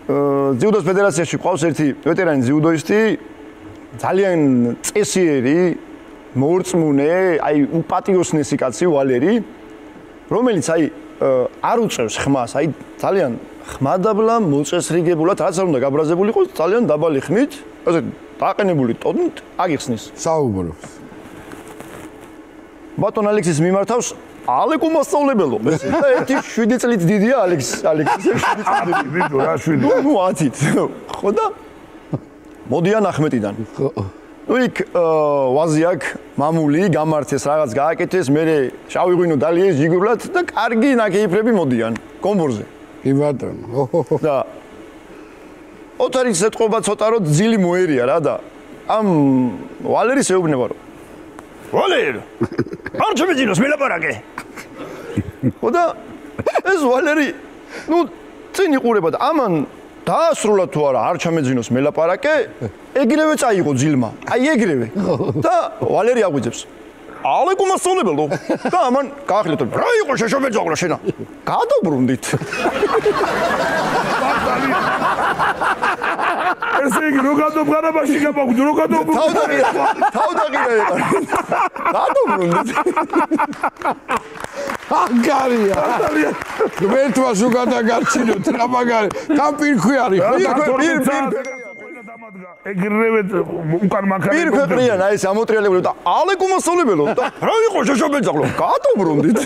ძიუდოს ფედერაციაში ყავს ერთი ვეტერანი ძიუდოისტი, ძალიან წესიერი, მორწმუნე, აი უპატიოსნესი კაცი ვალერი, რომელიც აი არ უწევს ხმას, აი ძალიან ხმადაბლა, მოწესრიგებულად, რაც არ უნდა გაბრაზებული იყოს, ძალიან დაბალი ხმით, ასე დააყენებული ტონით აგიხსნის. საუბრობს. ბატონ ალექსის მიმართავს ალეკო მასწავლებელო. და ერთი 7 წლით დიდია ალექსის 7 წლით. ვიდო რა 7. ნუ 10-ით. ხო და მოდიან ახმეტიდან. ნუ იქ ვაზი აქვს, მამული გამართეს, რაღაც გააკეთეს, მე შავი ღვინო დალიეს ჯიგრულად და კარგი ნაკეიფრები მოდიან კომბორზე. კი ბატონო. და ოთარის ეთყობა ცოტა რომ ძილი მოერია რა და ამ ვალერის ეუბნება რომ ვალერ არ შემეძინოს მელაპარაკე. ხო და ეს ვალერი ნუ წინ იყურება და ამან დაასრულა თუ არა არ ჩამეძინოს მელაპარაკე, ეგრევე წაიღო ძილმა. აი ეგრევე. და ვალერი აღვიძებს. ალეკო მასწავლებელო. და ამან გაახლიოთ რა იყო შეშობეძაღლა შენა. გადაბრუნდით. ესე იგი რო გადაბღარებაში გაბაგდო რო გადაბრუნდით. თავდაღირა იყო. გადაბრუნდით. აგარია. გვერდმა შუ გადაგარჩინოთ რა მაგარი. თან პირქვი არის. პირ ეგრევე უკან მანქანა. პირ ქვეყნიან აი ეს ამოტრიალებული და ალეკო მასწავლებელო და რა იყო შეშობეძაღლა. გადაბრუნდით.